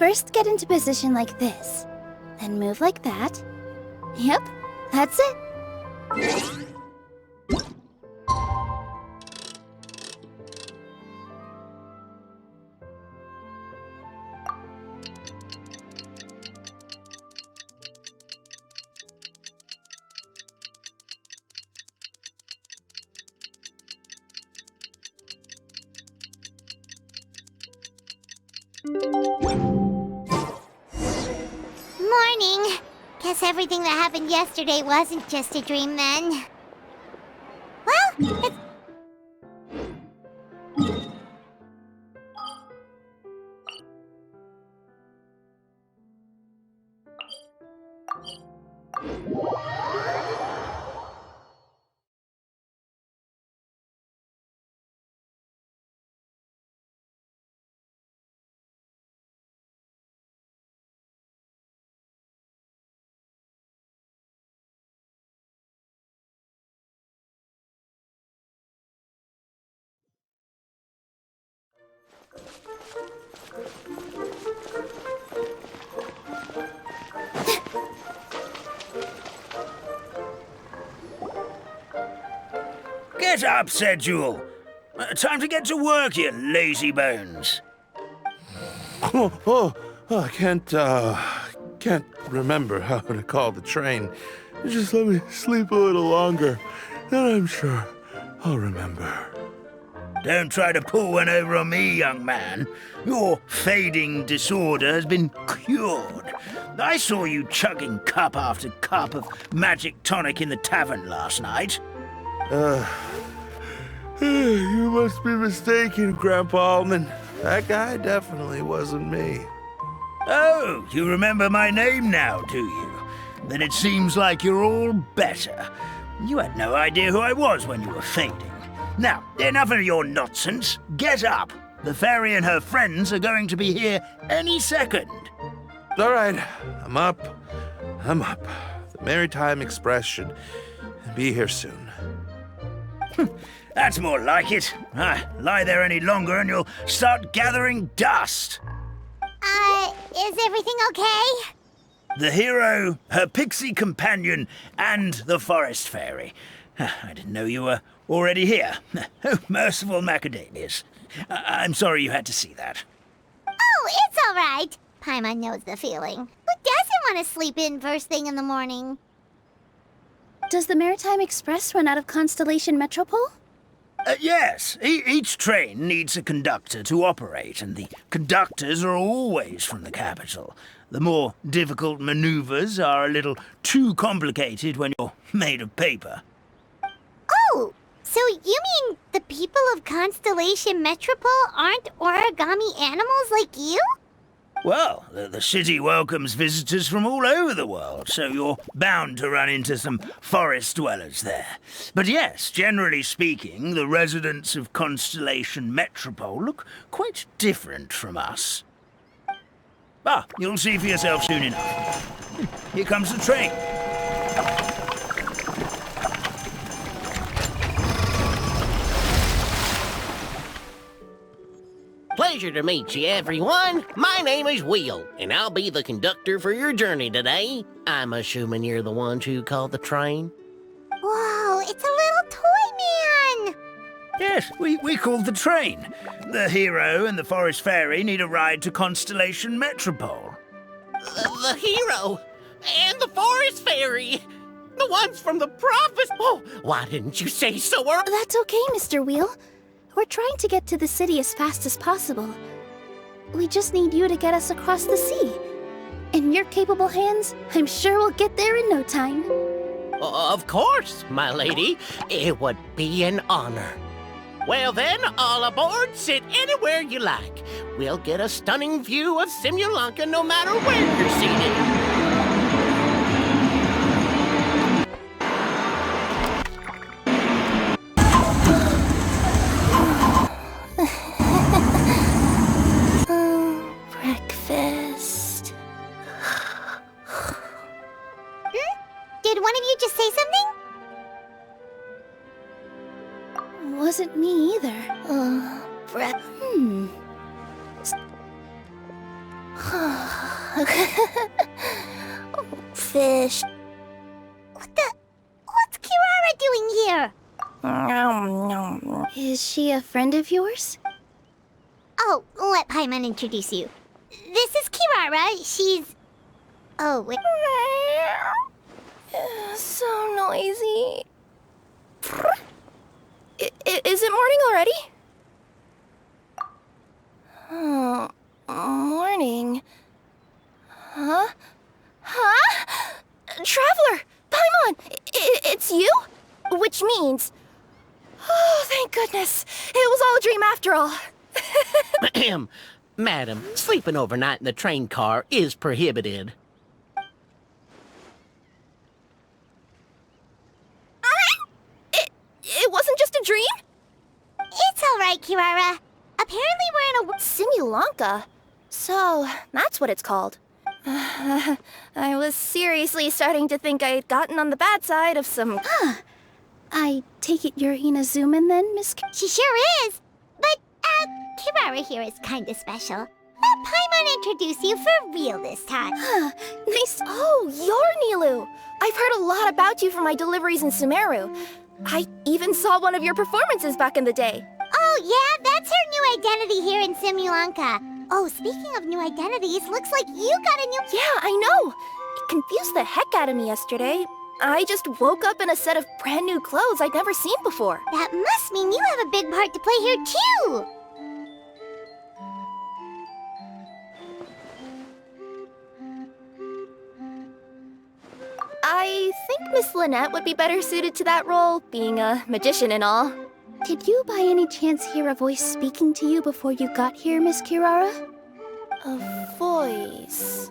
First get into position like this, then move like that. Yep, that's it. Morning. Guess everything that happened yesterday wasn't just a dream then. Well, it's... Get up, said Jewel. Time to get to work, you lazy bones. I can't remember how to call the train. Just let me sleep a little longer, then I'm sure I'll remember. Don't try to pull one over on me, young man. Your fading disorder has been cured. I saw you chugging cup after cup of magic tonic in the tavern last night. You must be mistaken, Grandpa Allman. That guy definitely wasn't me. Oh, you remember my name now, do you? Then it seems like you're all better. You had no idea who I was when you were fading. Now, enough of your nonsense. Get up. The fairy and her friends are going to be here any second. All right, I'm up. The Maritime Express should be here soon. That's more like it. Lie there any longer and you'll start gathering dust. Is everything okay? The hero, her pixie companion, and the forest fairy. I didn't know you were already here. Oh, merciful macadamias. I'm sorry you had to see that. Oh, it's all right. Paimon knows the feeling. Who doesn't want to sleep in first thing in the morning? Does the Maritime Express run out of Constellation Metropole? Yes, each train needs a conductor to operate, and the conductors are always from the capital. The more difficult maneuvers are a little too complicated when you're made of paper. Oh, so you mean the people of Constellation Metropole aren't origami animals like you? Well, the city welcomes visitors from all over the world, so you're bound to run into some forest dwellers there. But yes, generally speaking, the residents of Constellation Metropole look quite different from us. You'll see for yourself soon enough. Here comes the train. Pleasure to meet you, everyone. My name is Will, and I'll be the conductor for your journey today. I'm assuming you're the ones who called the train? Whoa, it's a little toy man! Yes, we called the train. The hero and the forest fairy need a ride to Constellation Metropole. The hero and the forest fairy. The ones from the prophets. Oh, why didn't you say so early? That's okay, Mr. Wheel. We're trying to get to the city as fast as possible. We just need you to get us across the sea. In your capable hands, I'm sure we'll get there in no time. Of course, my lady. It would be an honor. Well then, all aboard, sit anywhere you like. We'll get a stunning view of Simulanka no matter where you're seated. Breakfast. Did one of you just say something? Wasn't me either. fish. What's Kirara doing here? Is she a friend of yours? Oh, let Paimon introduce you. This is Kirara. She's... Oh, wait. So noisy. Is it morning already? Oh, morning. Huh? Traveler! Paimon! It's you? Which means... Oh, thank goodness. It was all a dream after all. Madam, sleeping overnight in the train car is prohibited. It wasn't just a dream? It's all right, Kirara. Apparently we're in a... Simulanka? So, that's what it's called. I was seriously starting to think I'd gotten on the bad side of some... I take it you're Inazuman then, Miss... She sure is. But, Kirara here is kinda special. Let Paimon introduce you for real this time. Nice. Oh, you're Nilu. I've heard a lot about you from my deliveries in Sumeru. I even saw one of your performances back in the day. Oh, yeah, that's her new identity here in Simulanka. Oh, speaking of new identities, looks like you got a new... Yeah, I know. It confused the heck out of me yesterday. I just woke up in a set of brand new clothes I'd never seen before. That must mean you have a big part to play here, too. I think Miss Lynette would be better suited to that role, being a magician and all. Did you by any chance hear a voice speaking to you before you got here, Miss Kirara? A voice...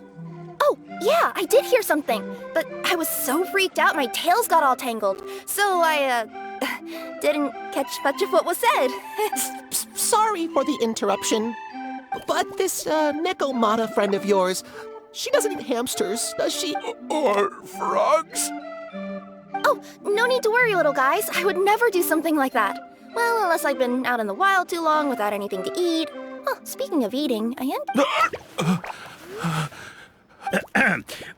Oh, yeah, I did hear something, but I was so freaked out my tails got all tangled, so I, didn't catch much of what was said. Sorry for the interruption, but this, Nekomata friend of yours, she doesn't eat hamsters, does she? Or frogs? Oh, no need to worry, little guys. I would never do something like that. Well, unless I've been out in the wild too long without anything to eat. Oh, speaking of eating, I am...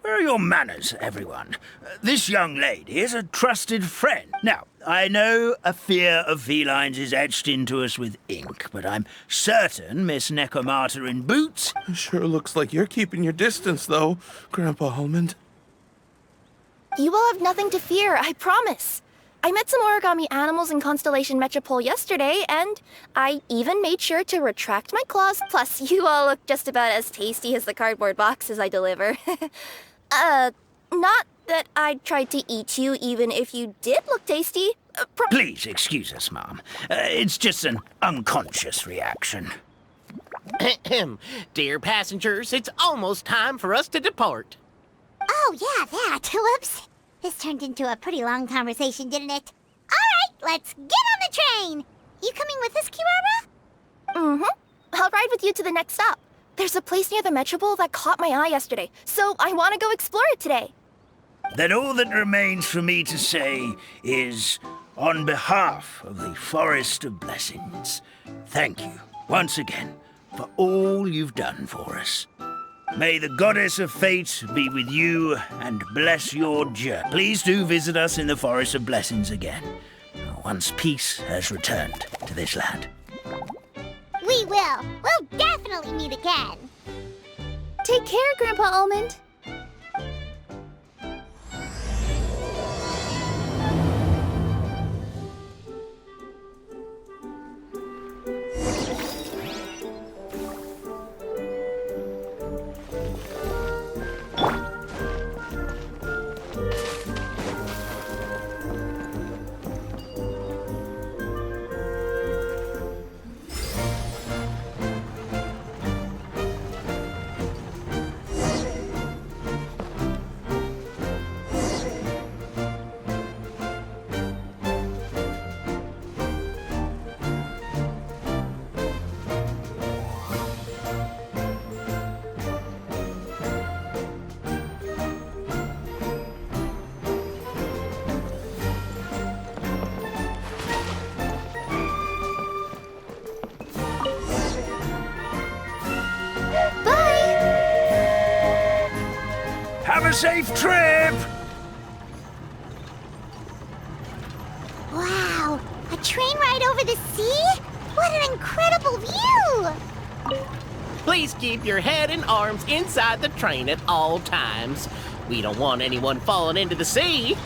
Where are your manners, everyone? This young lady is a trusted friend. Now, I know a fear of felines is etched into us with ink, but I'm certain Miss Nekomata in boots... Sure looks like you're keeping your distance, though, Grandpa Almond. You will have nothing to fear, I promise. I met some origami animals in Constellation Metropole yesterday, and I even made sure to retract my claws, plus you all look just about as tasty as the cardboard boxes I deliver. Not that I'd try to eat you even if you did look tasty. Please excuse us, Mom. It's just an unconscious reaction. Dear passengers, it's almost time for us to depart. Oh, yeah, that. Whoops. This turned into a pretty long conversation, didn't it? All right, let's get on the train. You coming with us, Kirara? Mm-hmm. I'll ride with you to the next stop. There's a place near the Metropole that caught my eye yesterday, so I want to go explore it today. Then all that remains for me to say is, on behalf of the Forest of Blessings, thank you once again for all you've done for us. May the goddess of fate be with you and bless your journey. Please do visit us in the Forest of Blessings again, once peace has returned to this land. We will. We'll definitely meet again. Take care, Grandpa Almond. Have a safe trip! Wow, a train ride over the sea? What an incredible view! Please keep your head and arms inside the train at all times. We don't want anyone falling into the sea.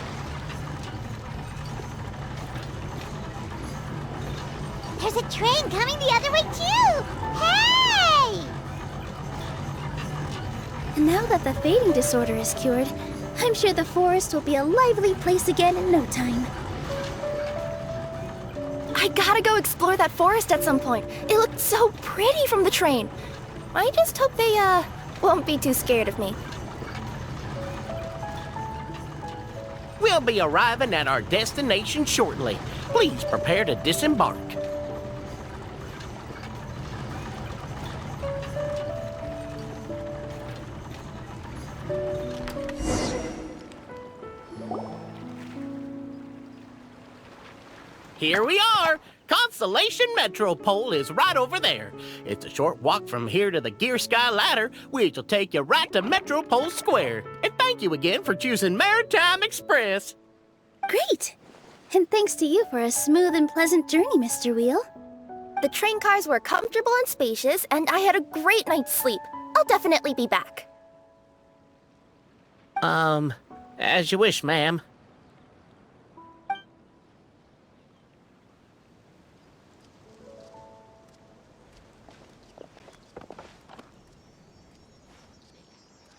There's a train coming the other way too! Hey! And now that the fading disorder is cured, I'm sure the forest will be a lively place again in no time. I gotta go explore that forest at some point. It looked so pretty from the train. I just hope they, won't be too scared of me. We'll be arriving at our destination shortly. Please prepare to disembark. Here we are! Constellation Metropole is right over there. It's a short walk from here to the Gear Sky Ladder, which will take you right to Metropole Square. And thank you again for choosing Maritime Express. Great! And thanks to you for a smooth and pleasant journey, Mr. Wheel. The train cars were comfortable and spacious, and I had a great night's sleep. I'll definitely be back. As you wish, ma'am.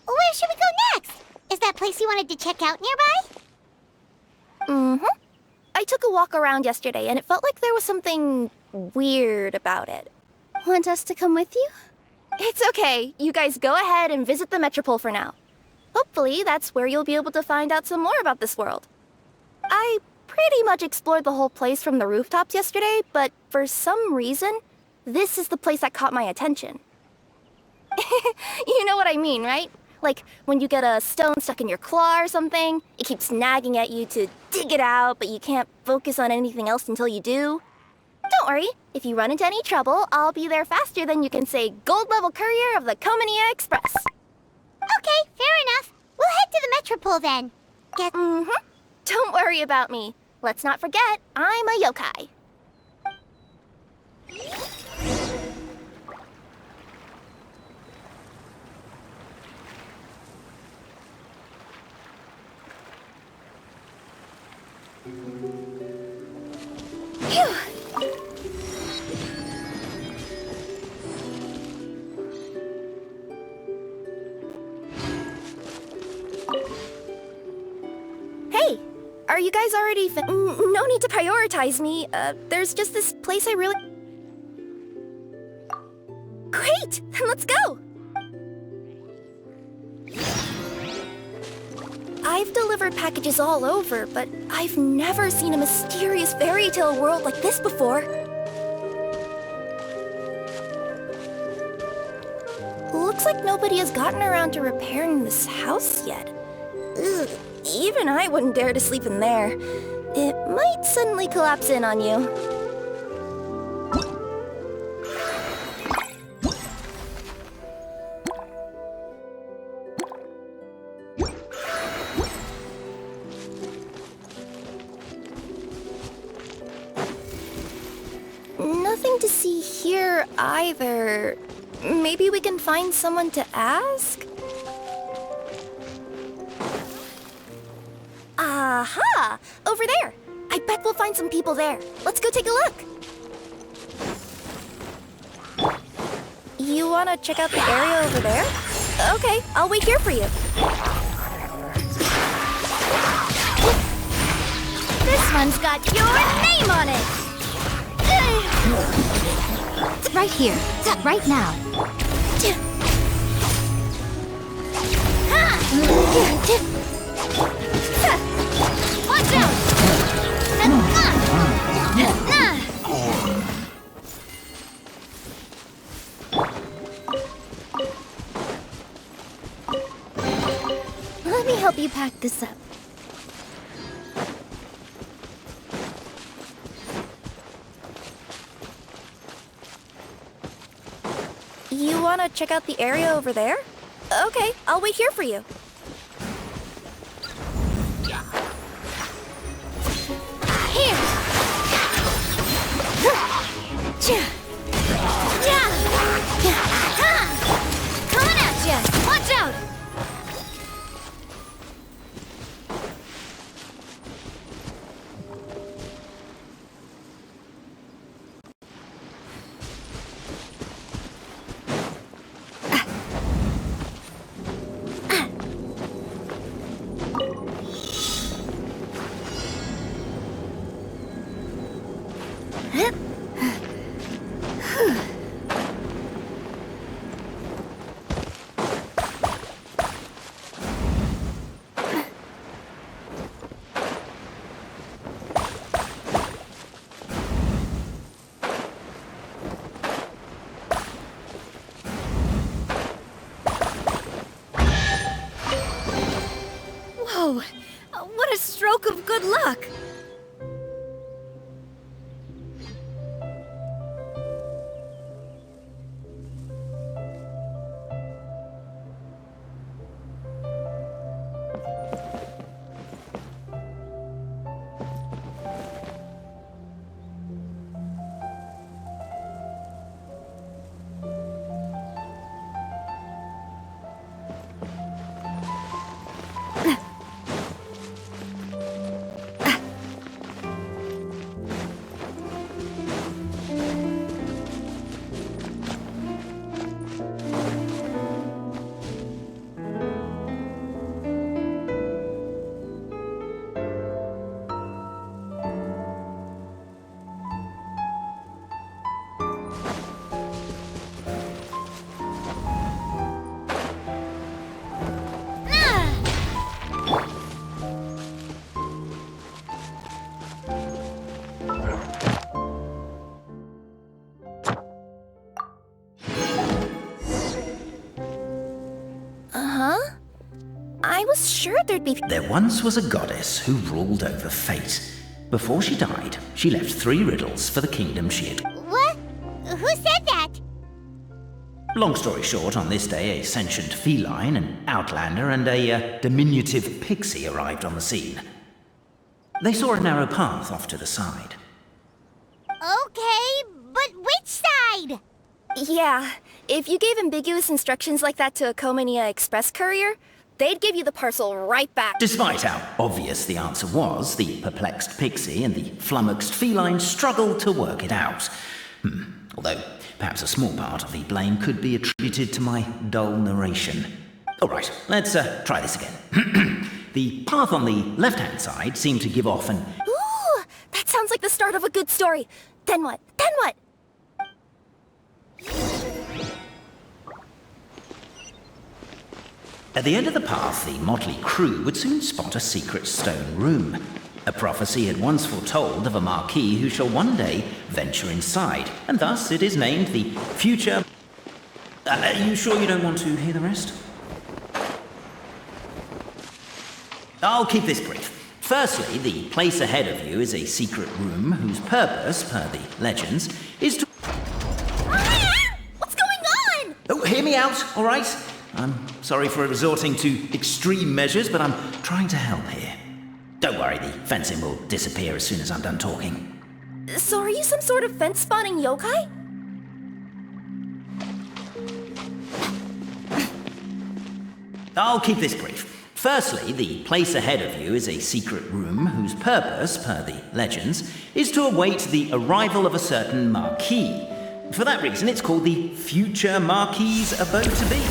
Where should we go next? Is that place you wanted to check out nearby? Mm-hmm. I took a walk around yesterday, and it felt like there was something weird about it. Want us to come with you? It's okay. You guys go ahead and visit the Metropole for now. Hopefully, that's where you'll be able to find out some more about this world. I pretty much explored the whole place from the rooftops yesterday, but for some reason, this is the place that caught my attention. You know what I mean, right? Like, when you get a stone stuck in your claw or something, it keeps nagging at you to dig it out, but you can't focus on anything else until you do. Don't worry, if you run into any trouble, I'll be there faster than you can say gold-level courier of the Komania Express. Okay, fair enough. We'll head to the Metropole then. Mm-hmm. Don't worry about me. Let's not forget, I'm a yokai. Phew. Hey, are you guys already no need to prioritize me. There's just this place I really... Great! Then let's go! I've delivered packages all over, but I've never seen a mysterious fairy tale world like this before. Looks like nobody has gotten around to repairing this house yet. Ugh, even I wouldn't dare to sleep in there. It might suddenly collapse in on you. Nothing to see here either. Maybe we can find someone to ask? Aha! Over there! I bet we'll find some people there. Let's go take a look. You want to check out the area over there? Okay, I'll wait here for you. This one's got your name on it! Right here. Right now. Watch out! Let me help you pack this up. You want to check out the area over there? Okay, I'll wait here for you. Coming at ya! Watch out! Whoa! What a stroke of good luck! I was sure there'd be... There once was a goddess who ruled over fate. Before she died, she left 3 riddles for the kingdom she had... What? Who said that? Long story short, on this day, a sentient feline, an outlander, and a diminutive pixie arrived on the scene. They saw a narrow path off to the side. Okay, but which side? Yeah, if you gave ambiguous instructions like that to a Comania Express courier, they'd give you the parcel right back. Despite how obvious the answer was, the perplexed pixie and the flummoxed feline struggled to work it out. Although, perhaps a small part of the blame could be attributed to my dull narration. All right, let's try this again. The path on the left-hand side seemed to give off an... Ooh, that sounds like the start of a good story. Then what? Then what? At the end of the path, the motley crew would soon spot a secret stone room. A prophecy had once foretold of a marquis who shall one day venture inside, and thus it is named the future... Are you sure you don't want to hear the rest? I'll keep this brief. Firstly, the place ahead of you is a secret room whose purpose, per the legends, is to... What's going on? Oh, hear me out, all right? I'm sorry for resorting to extreme measures, but I'm trying to help here. Don't worry, the fencing will disappear as soon as I'm done talking. So are you some sort of fence-spawning yokai? I'll keep this brief. Firstly, the place ahead of you is a secret room whose purpose, per the legends, is to await the arrival of a certain marquis. For that reason, it's called the future marquis's abode-to-be.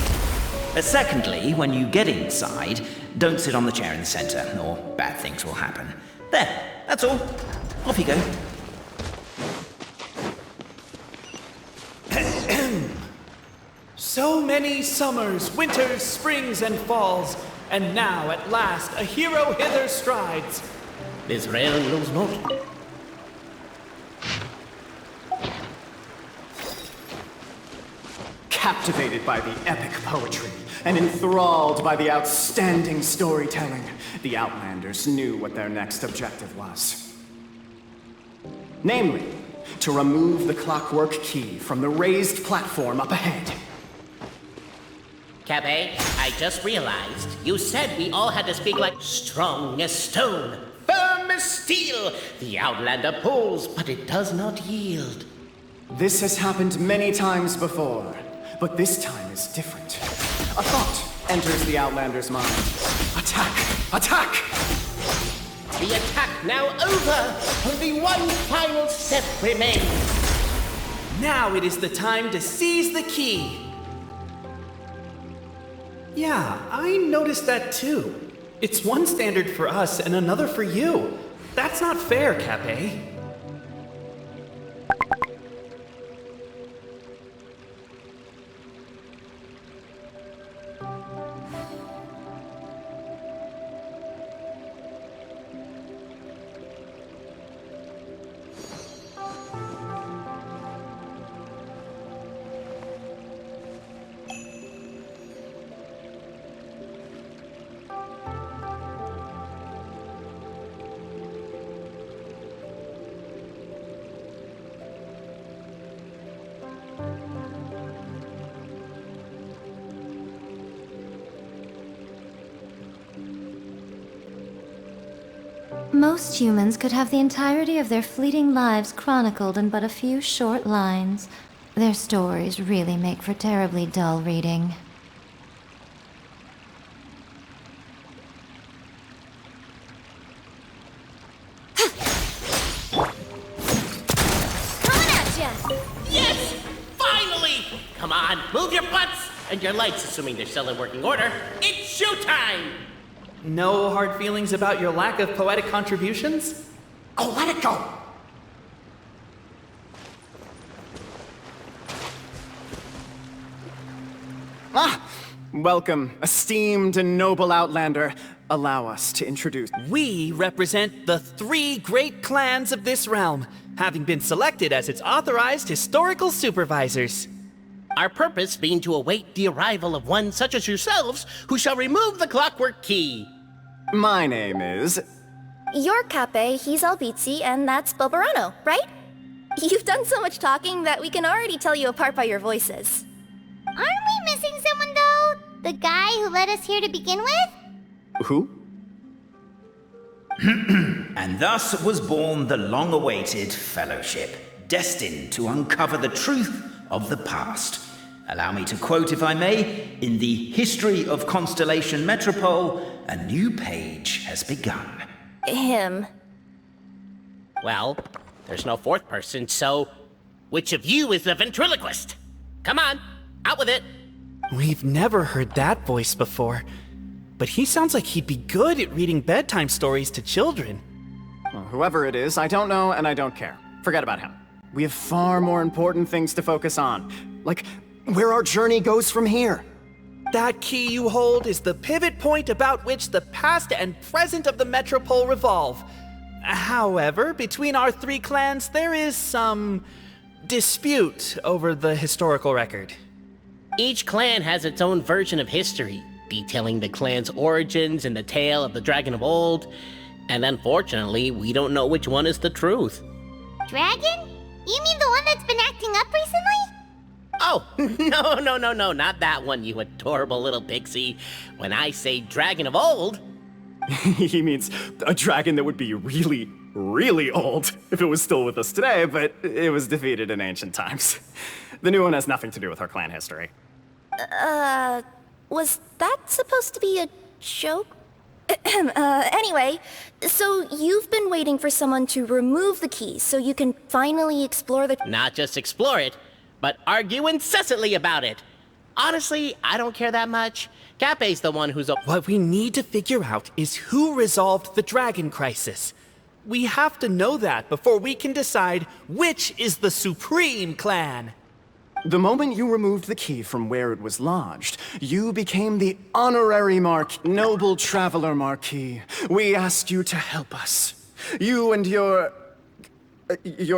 Secondly, when you get inside, don't sit on the chair in the centre, or bad things will happen. There, that's all. Off you go. So many summers, winters, springs, and falls, and now at last a hero hither strides. Israel knows not. Captivated by the epic poetry and enthralled by the outstanding storytelling, the Outlanders knew what their next objective was. Namely, to remove the clockwork key from the raised platform up ahead. Cabe, I just realized you said we all had to speak like strong as stone, firm as steel. The Outlander pulls, but it does not yield. This has happened many times before, but this time is different. A thought enters the Outlander's mind. Attack! Attack! The attack now over. Only one final step remains. Now it is the time to seize the key. Yeah, I noticed that too. It's one standard for us and another for you. That's not fair, Cape. Most humans could have the entirety of their fleeting lives chronicled in but a few short lines. Their stories really make for terribly dull reading. Coming at ya! Yes! Finally! Come on, move your butts! And your lights, assuming they're still in working order. It's showtime! No hard feelings about your lack of poetic contributions? Oh, let it go! Welcome, esteemed and noble Outlander. Allow us to introduce... We represent the 3 great clans of this realm, having been selected as its authorized historical supervisors. Our purpose being to await the arrival of one such as yourselves who shall remove the clockwork key. My name is... You're Cape, he's Albizzi, and that's Bobarano, right? You've done so much talking that we can already tell you apart by your voices. Aren't we missing someone, though? The guy who led us here to begin with? Who? And thus was born the long-awaited fellowship, destined to uncover the truth of the past. Allow me to quote, if I may, in the history of Constellation Metropole, a new page has begun. Him. Well, there's no fourth person, so which of you is the ventriloquist? Come on, out with it. We've never heard that voice before, but he sounds like he'd be good at reading bedtime stories to children. Well, whoever it is, I don't know and I don't care. Forget about him. We have far more important things to focus on, like where our journey goes from here. That key you hold is the pivot point about which the past and present of the Metropole revolve. However, between our 3 clans, there is some dispute over the historical record. Each clan has its own version of history, detailing the clan's origins and the tale of the Dragon of Old, and unfortunately, we don't know which one is the truth. Dragon? You mean the one that's been acting up recently? Oh, no, not that one, you adorable little pixie. When I say Dragon of Old... He means a dragon that would be really, really old if it was still with us today, but it was defeated in ancient times. The new one has nothing to do with our clan history. Was that supposed to be a joke? Anyway, so you've been waiting for someone to remove the key so you can finally explore the... Not just explore it, but argue incessantly about it. Honestly, I don't care that much. Cape's the one who's... What we need to figure out is who resolved the dragon crisis. We have to know that before we can decide which is the supreme clan. The moment you removed the key from where it was lodged, you became the honorary noble traveler Marquis. We asked you to help us. You and your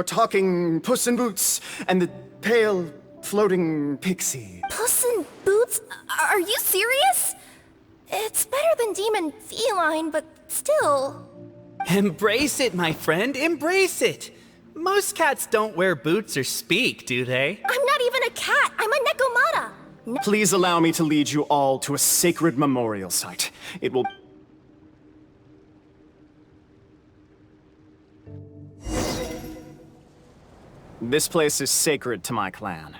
talking Puss in Boots and the pale floating pixie. Puss in Boots? Are you serious? It's better than demon feline, but still... Embrace it, my friend, embrace it! Most cats don't wear boots or speak, do they? I'm not even a cat, I'm a Nekomata! Please allow me to lead you all to a sacred memorial site. It will... This place is sacred to my clan.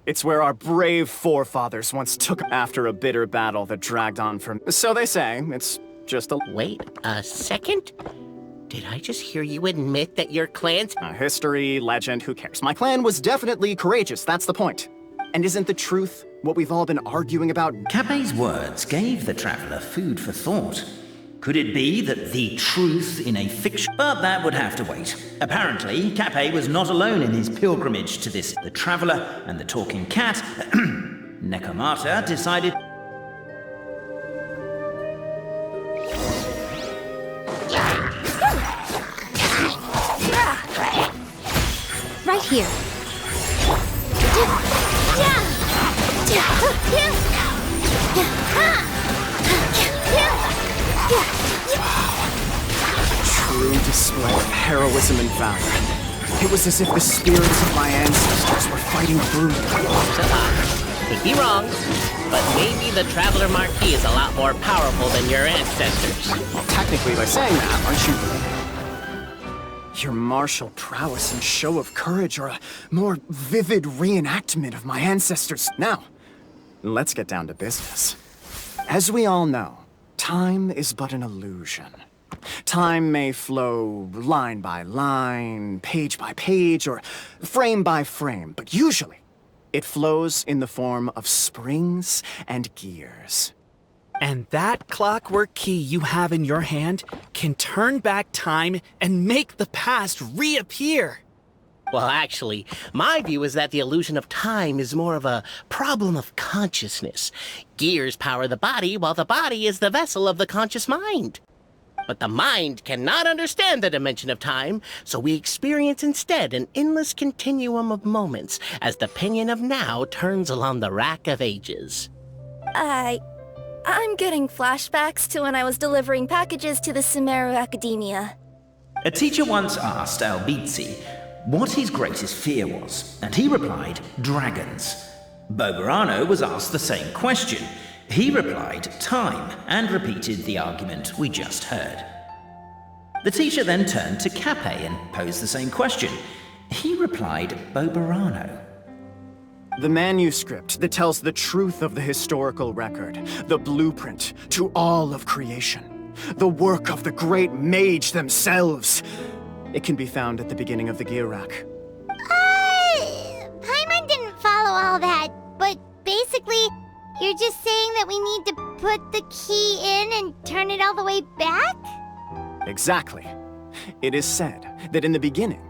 It's where our brave forefathers once took after a bitter battle that dragged on for... So they say, it's just a... Wait a second? Did I just hear you admit that your clan's... history, legend, who cares? My clan was definitely courageous, that's the point. And isn't the truth what we've all been arguing about? Capet's words gave the traveler food for thought. Could it be that the truth in a fiction? But that would have to wait. Apparently, Capet was not alone in his pilgrimage to this. The traveler and the talking cat, Nekomata, decided... Right here. True display of heroism and valor. It was as if the spirits of my ancestors were fighting through me. Could be wrong, but maybe the Traveler Marquis is a lot more powerful than your ancestors. Well, technically, by saying that, aren't you... Your martial prowess and show of courage are a more vivid reenactment of my ancestors. Now, let's get down to business. As we all know, time is but an illusion. Time may flow line by line, page by page, or frame by frame, but usually it flows in the form of springs and gears. And that clockwork key you have in your hand can turn back time and make the past reappear. Well, actually, my view is that the illusion of time is more of a problem of consciousness. Gears power the body, while the body is the vessel of the conscious mind. But the mind cannot understand the dimension of time, so we experience instead an endless continuum of moments as the pinion of now turns along the rack of ages. I'm getting flashbacks to when I was delivering packages to the Sumeru Academia. A teacher once asked Albizzi what his greatest fear was, and he replied, dragons. Boberano was asked the same question. He replied, time, and repeated the argument we just heard. The teacher then turned to Capet and posed the same question. He replied, Boberano. The manuscript that tells the truth of the historical record, the blueprint to all of creation, the work of the great mage themselves. It can be found at the beginning of the gear rack. Paimon didn't follow all that, but basically, you're just saying that we need to put the key in and turn it all the way back? Exactly. It is said that in the beginning,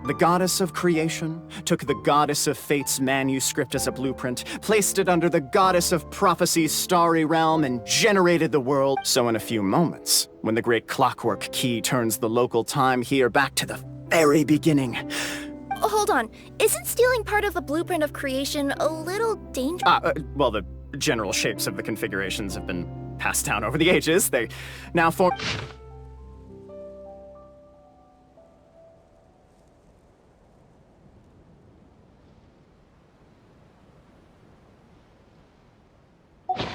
the goddess of creation took the goddess of fate's manuscript as a blueprint, placed it under the goddess of prophecy's starry realm, and generated the world. So in a few moments, when the great clockwork key turns the local time here back to the very beginning... Hold on. Isn't stealing part of the blueprint of creation a little dangerous? Well, the general shapes of the configurations have been passed down over the ages. They now form...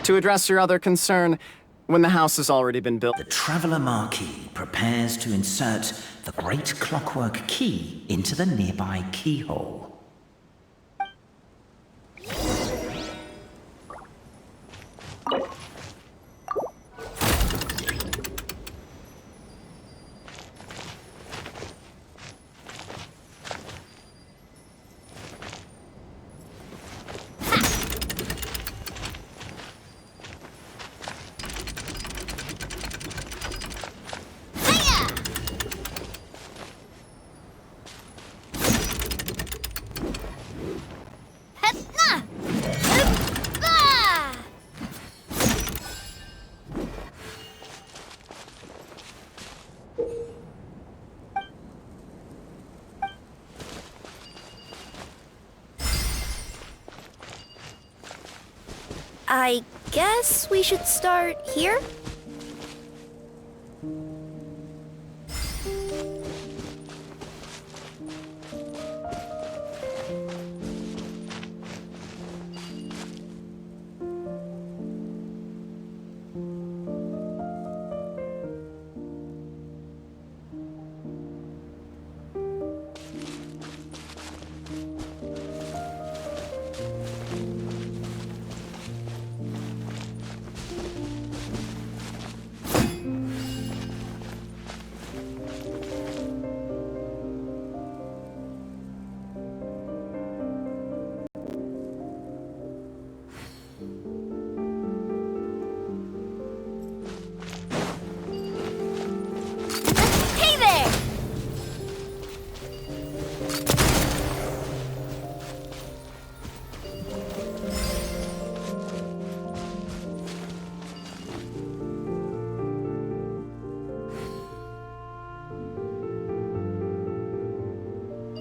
To address your other concern, when the house has already been built... The Traveler Marquis prepares to insert the great clockwork key into the nearby keyhole. I guess we should start here?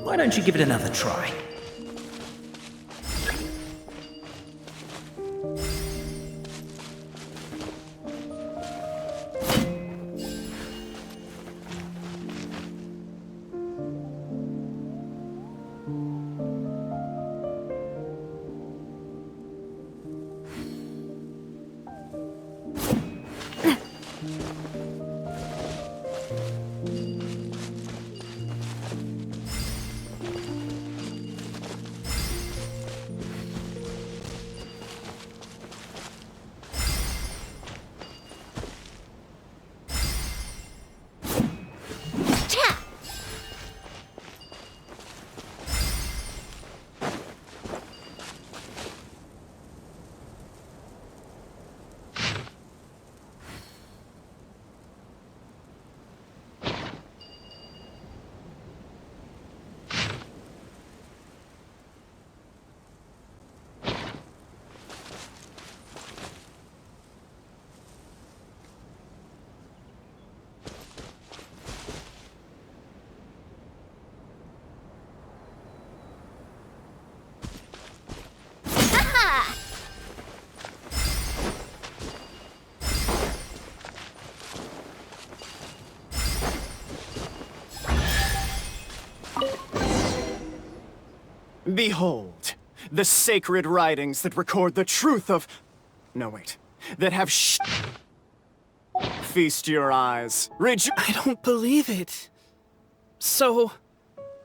Why don't you give it another try? Behold, the sacred writings that record the truth of... No, wait. That have Feast your eyes. I don't believe it. So,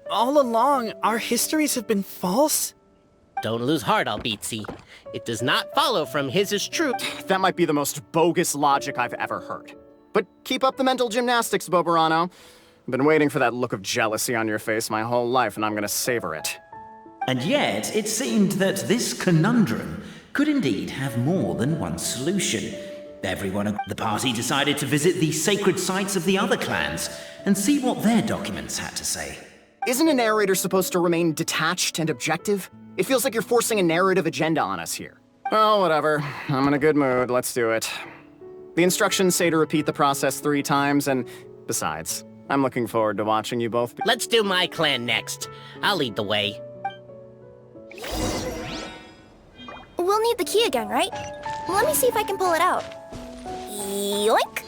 all along, our histories have been false? Don't lose heart, Albizzi. It does not follow from his is true. That might be the most bogus logic I've ever heard. But keep up the mental gymnastics, Boberano. I've been waiting for that look of jealousy on your face my whole life, and I'm gonna savor it. And yet, it seemed that this conundrum could indeed have more than one solution. Everyone at the party decided to visit the sacred sites of the other clans and see what their documents had to say. Isn't a narrator supposed to remain detached and objective? It feels like you're forcing a narrative agenda on us here. Well, whatever. I'm in a good mood. Let's do it. The instructions say to repeat the process 3 times, and besides, I'm looking forward to watching you both. Let's do my clan next. I'll lead the way. We'll need the key again, right? Let me see if I can pull it out. Yoink!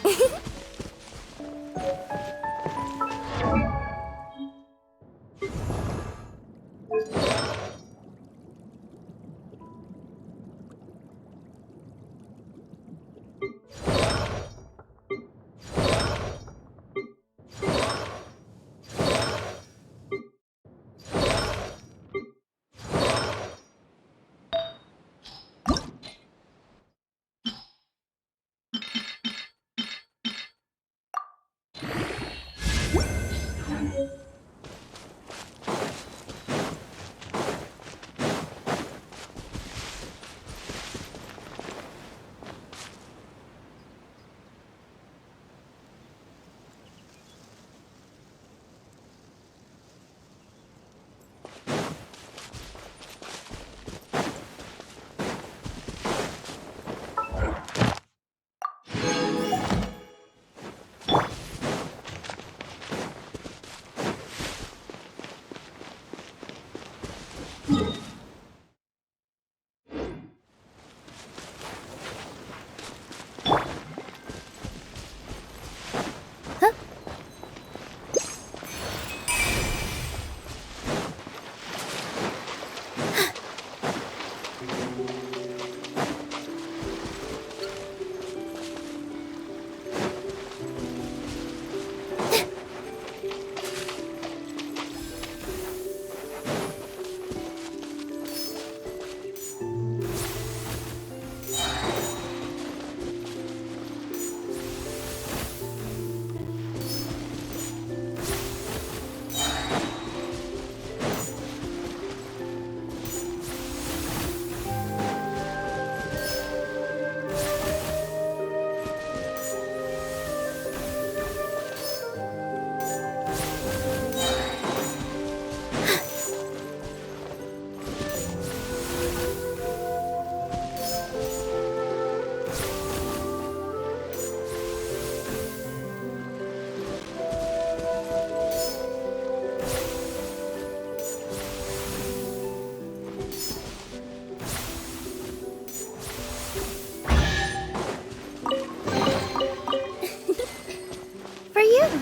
too.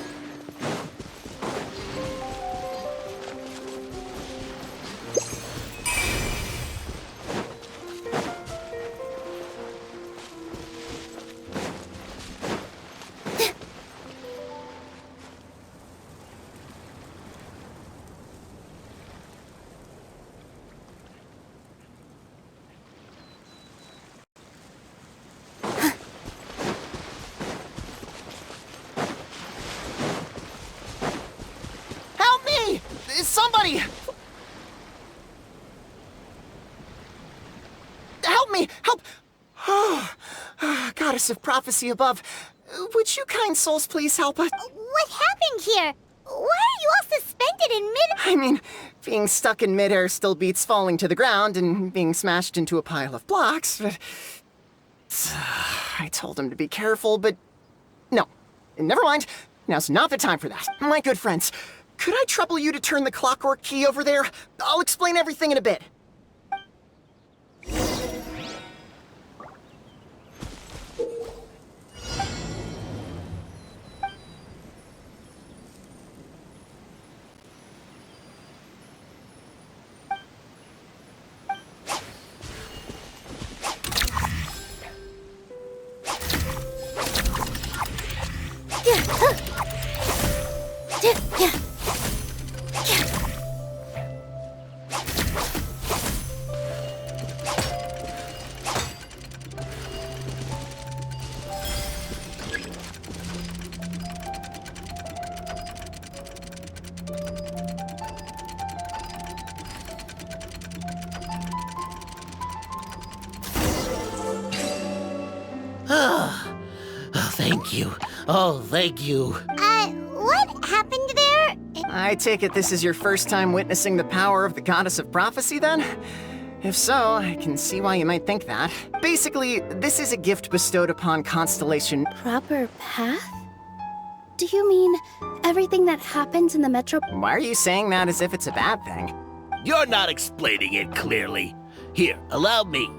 Help me! Somebody! Help me! Help! Oh, Goddess of prophecy above, would you kind souls please help us? What happened here? Why are you all suspended in mid- I mean, being stuck in midair still beats falling to the ground and being smashed into a pile of blocks, but... I told him to be careful, but... No. Never mind. Now's not the time for that. My good friends, could I trouble you to turn the clockwork key over there? I'll explain everything in a bit. Thank you. Oh, thank you. What happened there? I take it this is your first time witnessing the power of the Goddess of Prophecy, then? If so, I can see why you might think that. Basically, this is a gift bestowed upon Constellation. Proper path? Do you mean everything that happens in the metro? Why are you saying that as if it's a bad thing? You're not explaining it clearly. Here, allow me.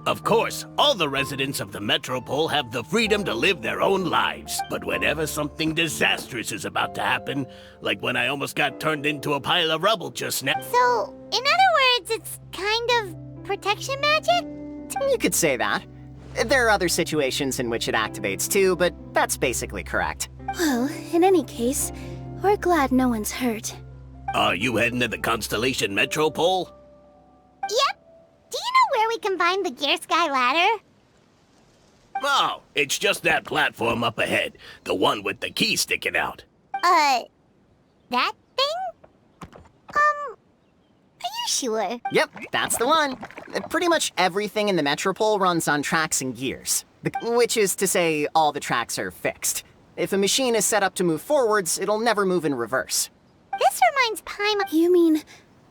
Of course, all the residents of the Metropole have the freedom to live their own lives. But whenever something disastrous is about to happen, like when I almost got turned into a pile of rubble just now... So, in other words, it's kind of protection magic? You could say that. There are other situations in which it activates too, but that's basically correct. Well, in any case, we're glad no one's hurt. Are you heading to the Constellation Metropole? Yep. Do you know where we can find the Gear Sky ladder? Oh, it's just that platform up ahead. The one with the key sticking out. That thing? Are you sure? Yep, that's the one. Pretty much everything in the Metropole runs on tracks and gears. Which is to say, all the tracks are fixed. If a machine is set up to move forwards, it'll never move in reverse. This reminds Paimon. You mean,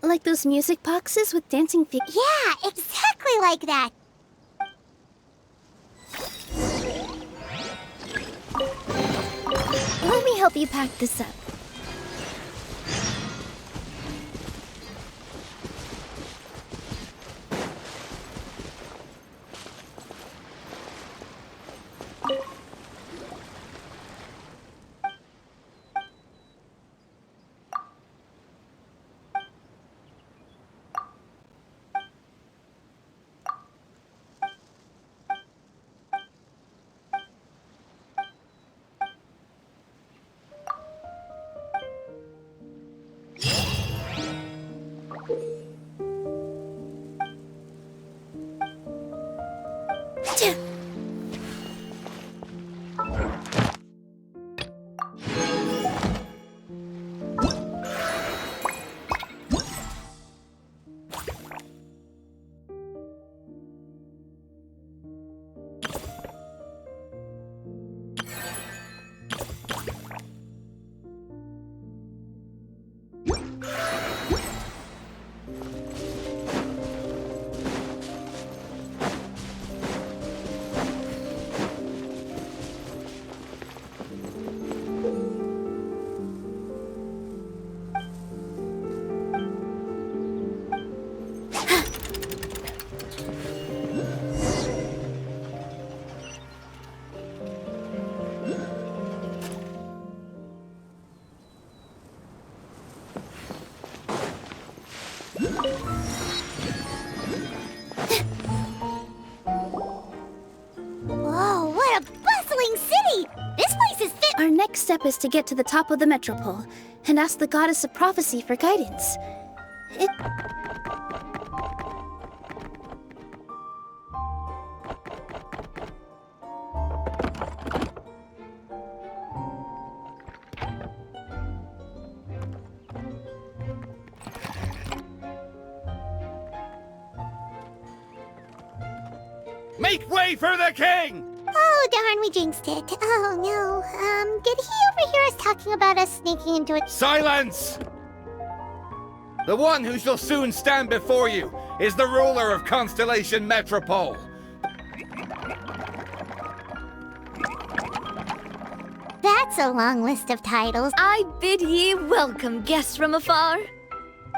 like those music boxes with dancing feet? Yeah, exactly like that. Let me help you pack this up. next step is to get to the top of the metropole and ask the Goddess of Prophecy for guidance. It... Make way for the king! Oh, darn, we jinxed it. Oh, no. Did he overhear us talking about us sneaking into it? Silence! The one who shall soon stand before you is the ruler of Constellation Metropole. That's a long list of titles. I bid ye welcome, guests from afar.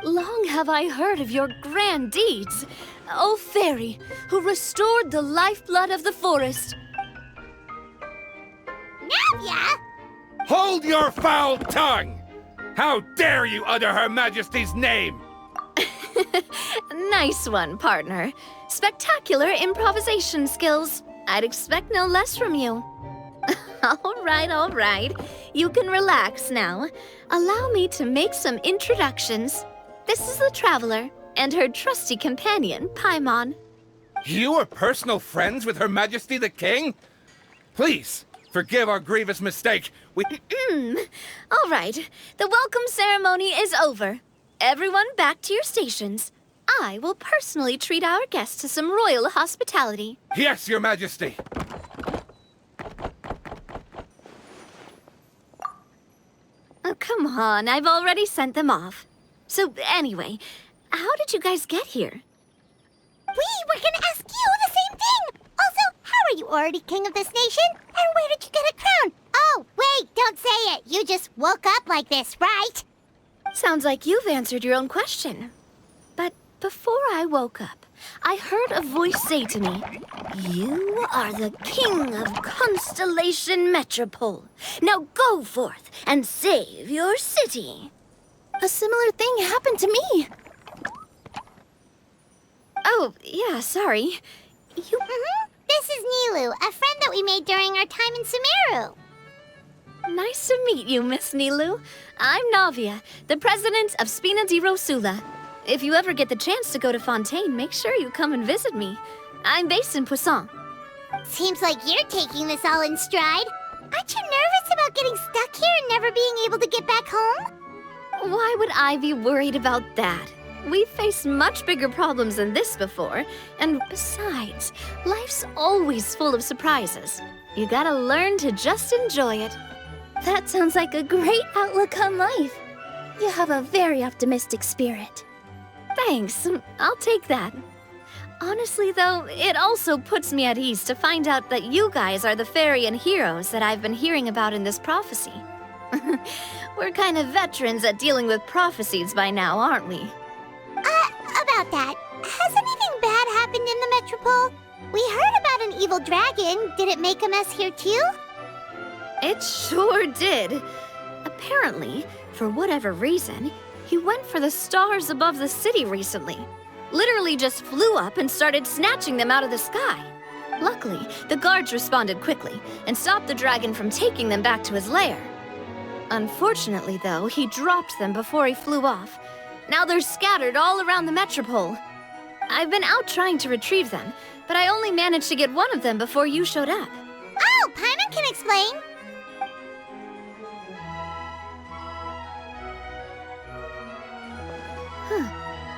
Long have I heard of your grand deeds, O fairy, who restored the lifeblood of the forest. Navia! Hold your foul tongue! How dare you utter Her Majesty's name? Nice one, partner. Spectacular improvisation skills. I'd expect no less from you. All right. You can relax now. Allow me to make some introductions. This is the Traveler, and her trusty companion, Paimon. You are personal friends with Her Majesty the King? Please, forgive our grievous mistake. All right, the welcome ceremony is over. Everyone back to your stations. I will personally treat our guests to some royal hospitality. Yes, Your Majesty. Oh, come on, I've already sent them off. So anyway, how did you guys get here? We were gonna ask you the same thing! Also, how are you already king of this nation? And where did you get a crown? Oh, wait, don't say it. You just woke up like this, right? Sounds like you've answered your own question. But before I woke up, I heard a voice say to me, "You are the king of Constellation Metropole. Now go forth and save your city." A similar thing happened to me. Oh, yeah, sorry. This is Nilu, a friend that we made during our time in Sumeru. Nice to meet you, Miss Nilu. I'm Navia, the president of Spina di Rosula. If you ever get the chance to go to Fontaine, make sure you come and visit me. I'm based in Poisson. Seems like you're taking this all in stride. Aren't you nervous about getting stuck here and never being able to get back home? Why would I be worried about that? We've faced much bigger problems than this before, and besides, life's always full of surprises. You gotta learn to just enjoy it. That sounds like a great outlook on life. You have a very optimistic spirit. Thanks, I'll take that. Honestly, though, it also puts me at ease to find out that you guys are the fairy and heroes that I've been hearing about in this prophecy. We're kind of veterans at dealing with prophecies by now, aren't we? About that, has anything bad happened in the Metropole? We heard about an evil dragon. Did it make a mess here too? It sure did. Apparently, for whatever reason, he went for the stars above the city recently. Literally just flew up and started snatching them out of the sky. Luckily, the guards responded quickly and stopped the dragon from taking them back to his lair. Unfortunately, though, he dropped them before he flew off. Now they're scattered all around the Metropole. I've been out trying to retrieve them, but I only managed to get one of them before you showed up. Oh, Paimon can explain.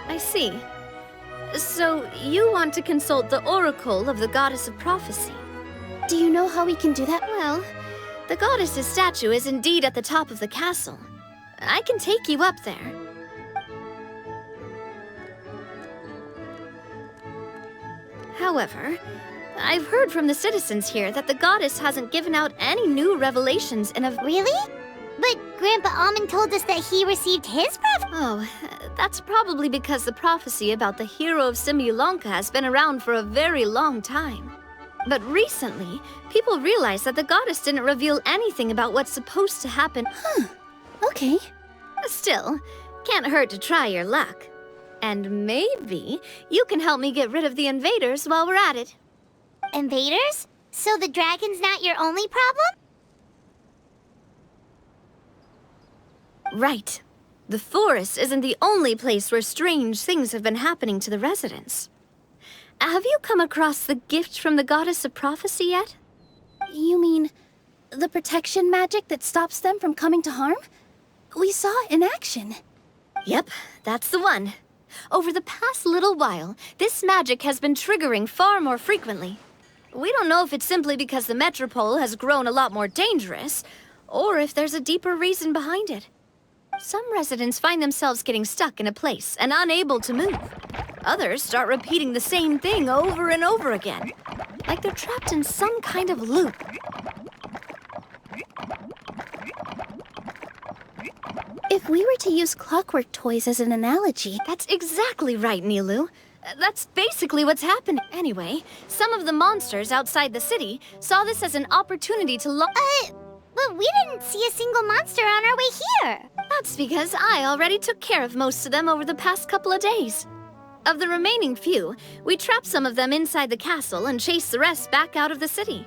I see. So, you want to consult the Oracle of the Goddess of Prophecy. Do you know how we can do that? Well, the goddess's statue is indeed at the top of the castle. I can take you up there. However, I've heard from the citizens here that the goddess hasn't given out any new revelations in a... Really? But Grandpa Almond told us that he received his prophecy. Oh, that's probably because the prophecy about the hero of Simulanka has been around for a very long time. But recently, people realized that the goddess didn't reveal anything about what's supposed to happen. Okay. Still, can't hurt to try your luck. And maybe you can help me get rid of the invaders while we're at it. Invaders? So the dragon's not your only problem? Right. The forest isn't the only place where strange things have been happening to the residents. Have you come across the gift from the goddess of prophecy yet? You mean the protection magic that stops them from coming to harm? We saw it in action. Yep, that's the one. Over the past little while, this magic has been triggering far more frequently. We don't know if it's simply because the metropole has grown a lot more dangerous, or if there's a deeper reason behind it. Some residents find themselves getting stuck in a place and unable to move. Others start repeating the same thing over and over again, like they're trapped in some kind of loop. If we were to use clockwork toys as an analogy... That's exactly right, Nilu. That's basically what's happened. Anyway, some of the monsters outside the city saw this as an opportunity to But we didn't see a single monster on our way here. That's because I already took care of most of them over the past couple of days. Of the remaining few, we trapped some of them inside the castle and chased the rest back out of the city.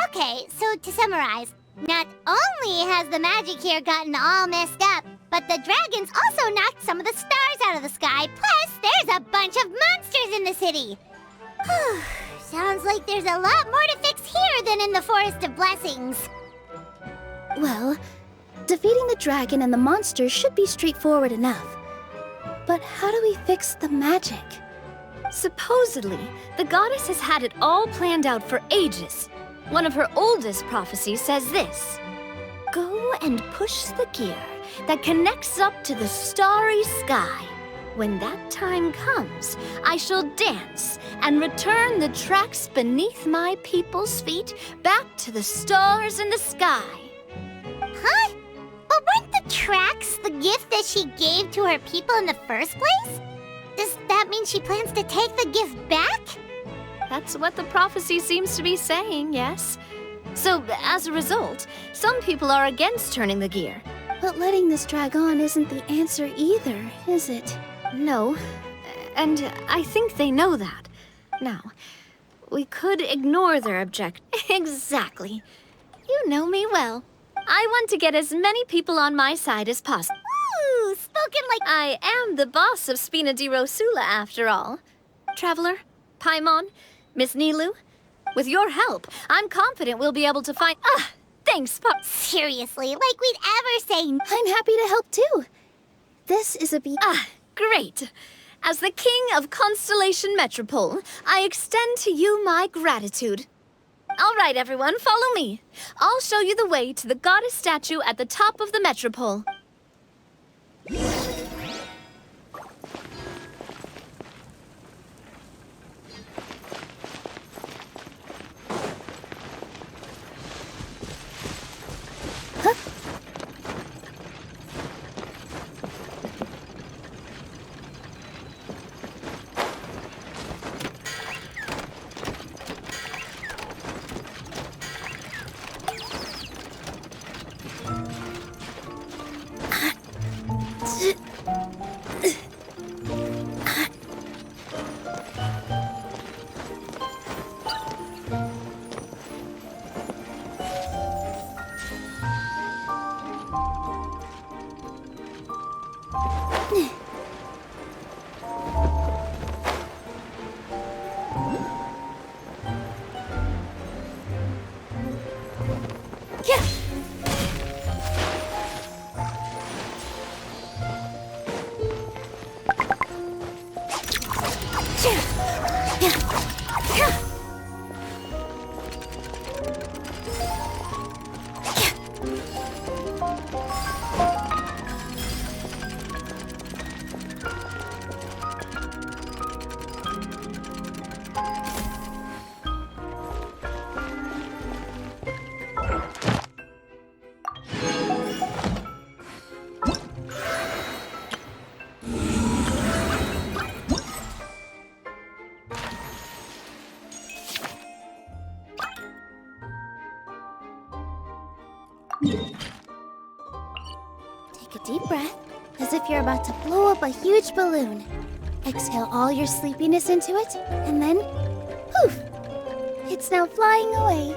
Okay, so to summarize, not only has the magic here gotten all messed up, but the dragons also knocked some of the stars out of the sky, plus there's a bunch of monsters in the city. Sounds like there's a lot more to fix here than in the Forest of Blessings. Well, defeating the dragon and the monsters should be straightforward enough. But how do we fix the magic? Supposedly, the goddess has had it all planned out for ages. One of her oldest prophecies says this: "Go and push the gear that connects up to the starry sky. When that time comes, I shall dance and return the tracks beneath my people's feet back to the stars in the sky." Huh? But weren't the tracks the gift that she gave to her people in the first place? Does that mean she plans to take the gift back? That's what the prophecy seems to be saying, yes. So, as a result, some people are against turning the gear. But letting this drag on isn't the answer either, is it? No, and I think they know that. Now, we could ignore their objection. Exactly. You know me well. I want to get as many people on my side as possible. Ooh, spoken like... I am the boss of Spina di Rosula, after all. Traveler, Paimon, Miss Nilu, with your help, I'm confident we'll be able to find... Thanks, Pop. Seriously, like we'd ever say... I'm happy to help too. This is a Great. As the King of Constellation Metropole, I extend to you my gratitude. All right, everyone, follow me. I'll show you the way to the goddess statue at the top of the Metropole. Take a deep breath, as if you're about to blow up a huge balloon. Exhale all your sleepiness into it, and then, poof! It's now flying away.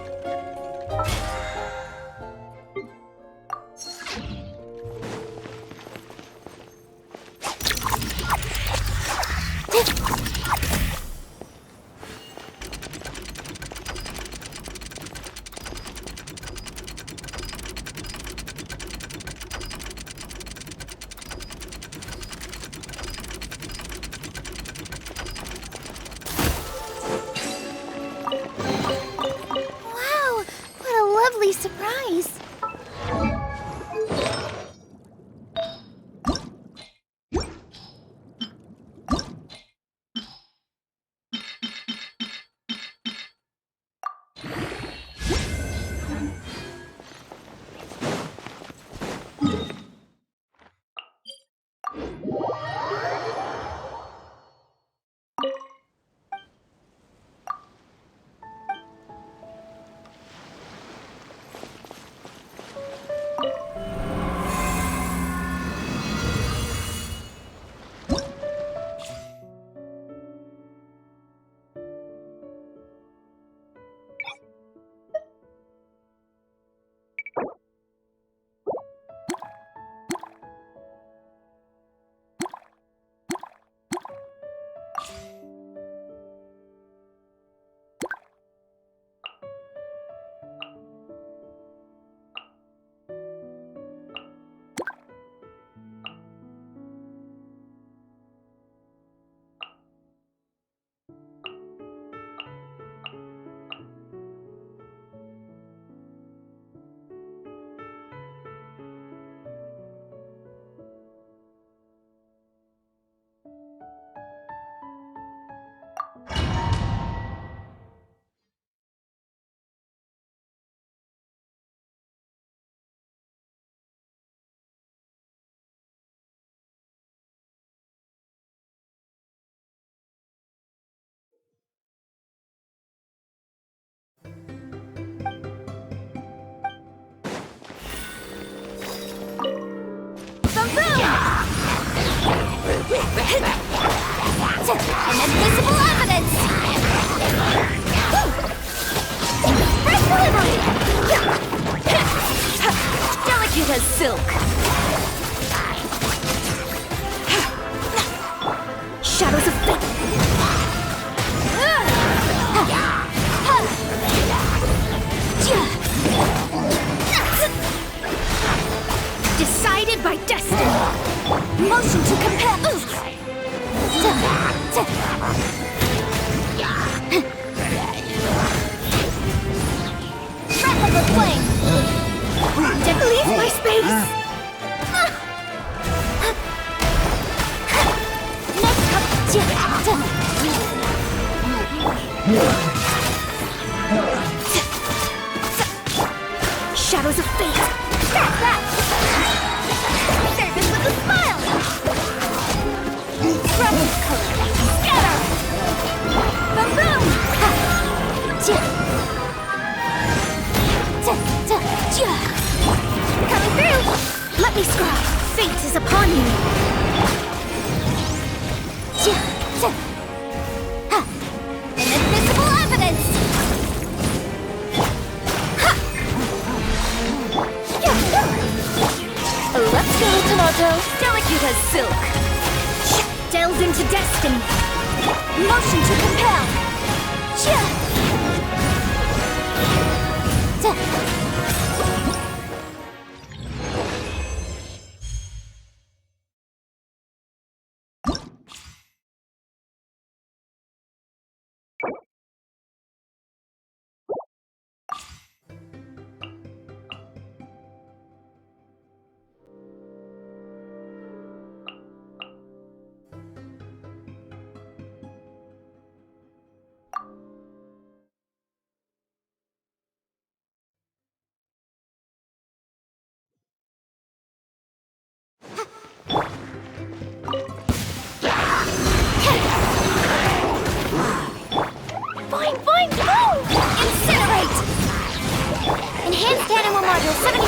Inadmissible evidence! Express delivery! Delicate as silk. Shadows of fate. Decided by destiny. Motion to compel. Breath of the flame! Leave my space. Shadows of fate. Scratch that! Service with a smile! Scrubs color! Scatter! Boom boom! Coming through! Let me scry. Fate is upon you. Inadmissible evidence! Let's go, Tomato. Delicate as silk. Delves into destiny. Motion to compel! Boing, boing, boom! Incinerate! Enhanced animal module 70.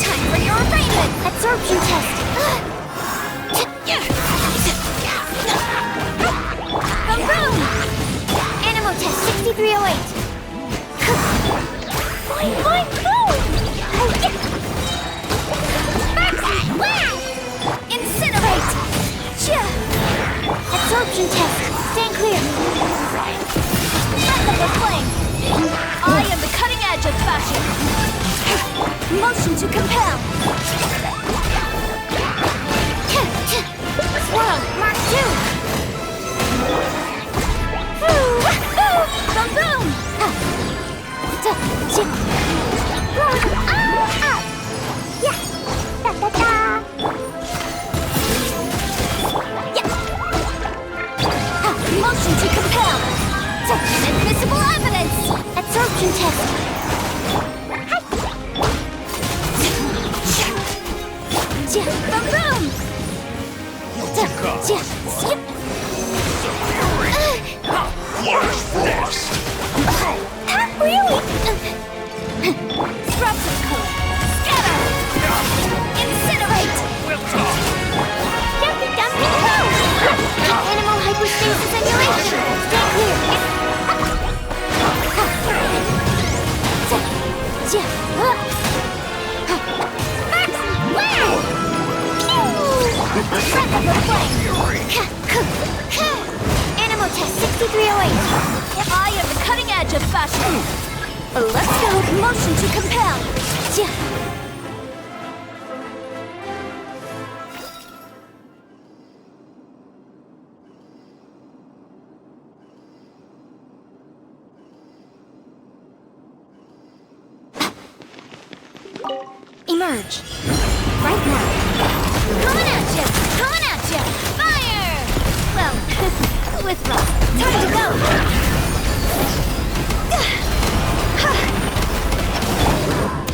Time for your arraignment! Absorption test! Boom, boom! Animal test 6308. Boing, boing, boom! Wow! Incinerate! Absorption test. Stand clear. Breath of the flame. I am the cutting edge of fashion. Motion to compel. Swirl. Mark 2. Boom, boom. Yeah. Da, da, da. Motion to compel! Inadmissible evidence! Absorption test! Boom boom! Not really! Scrubs of color! Scatter! Incinerate! Dumpy dumpy go! Animal hypostasis simulation! Stay clear! Animal test 6308. I am the cutting edge of fashion. Let's go. Motion to compel. Emerge. Right now. Coming at you! Coming at you! Fire! Well, with love. Time to go!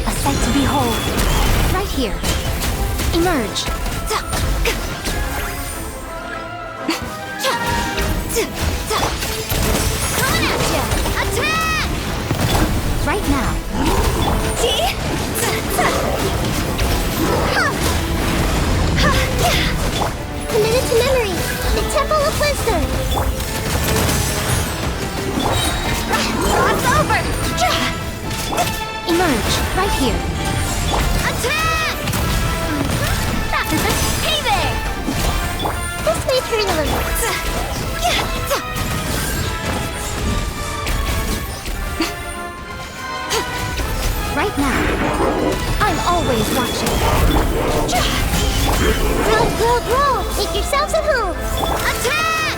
A sight to behold. Right here. Emerge. Coming at you! Attack! Right now. Right here. Attack! Hey there! This may hurt a little. Right now. I'm always watching. Roll! Make yourselves at home! Attack!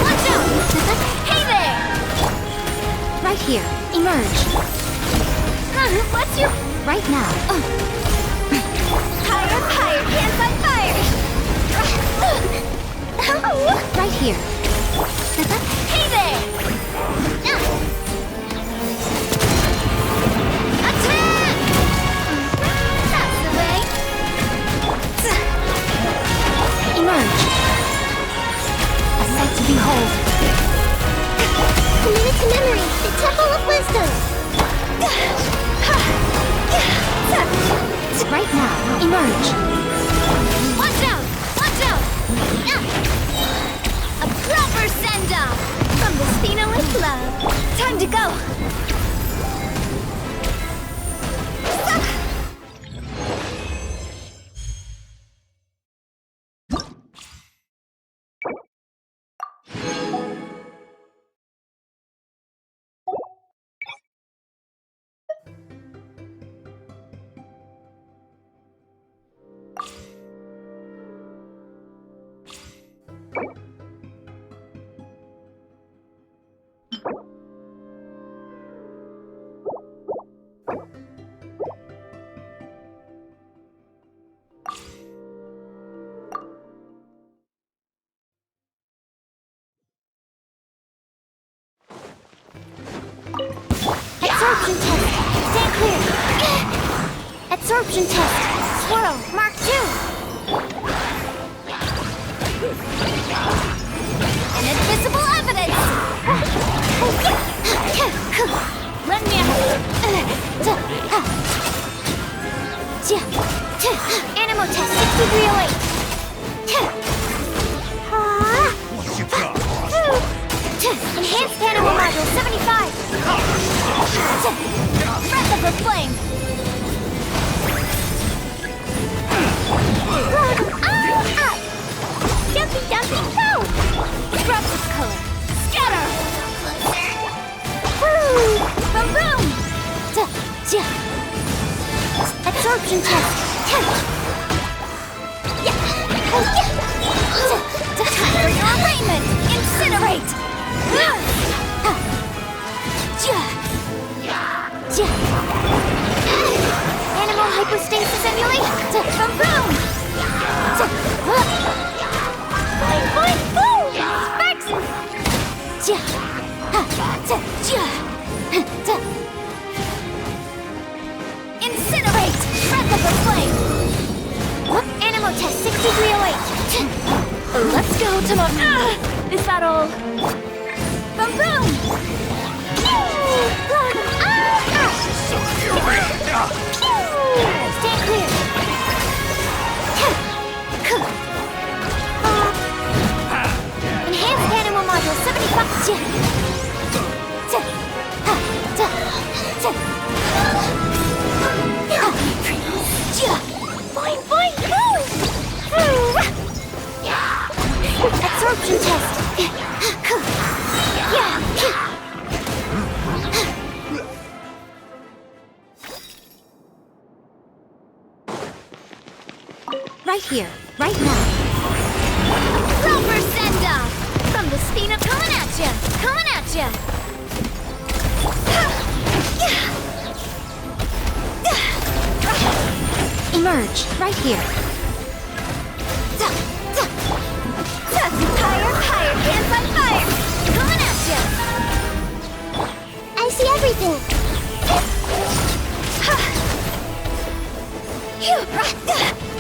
Watch out! Hey there! Right here. Emerge. What's your... Right now. Higher, hands on fire! Right here. Hey there! Attack! That's the way! Emerge. A sight to behold. Committed to memory, the Temple of Wisdom! Right now. Emerge. Watch out! Watch out! A proper send-off from the Spina with love. Time to go! Absorption test. Stay clear. Absorption test. Swirl. Mark 2. Inadmissible evidence. Run me out. Animal test 6308. Enhanced animal module 75. Breath of the flame. Jumpy, jumpy, go! Drops of color. Scatter! Boom, boom! Absorption test. Time for your arraignment! Incinerate! Animal hypostasis emulation! Boom, boom! Boing, boing, boom! Sparks! Incinerate! Breath of the flame! Animal test 6308. Let's go, Tomo. Is that all? Boom, boom! Stay clear. Enhanced animal module 75. Boing, boing, boing! Absorption test. Right here. Right now. Proper send-off from the Spina coming at ya. Coming at ya. Emerge. Right here. Higher, hands on fire! Coming at ya! I see everything!